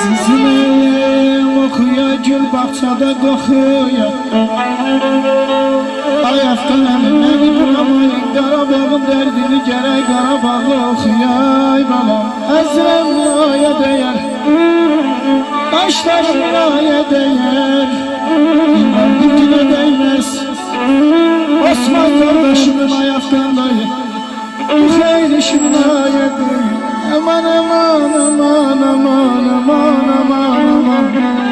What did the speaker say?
Azizim okuya gül bahçada kokuya Ayaktan elimden duramayın Qarabağın derdini gerek Qarabağı okuyay balam Əzrəm naya değer Taşlar naya değer İnan dikine değmez Osman kardeşimin ayaktan dayı Bu xeyr işim naya değer Aman aman aman aman aman aman aman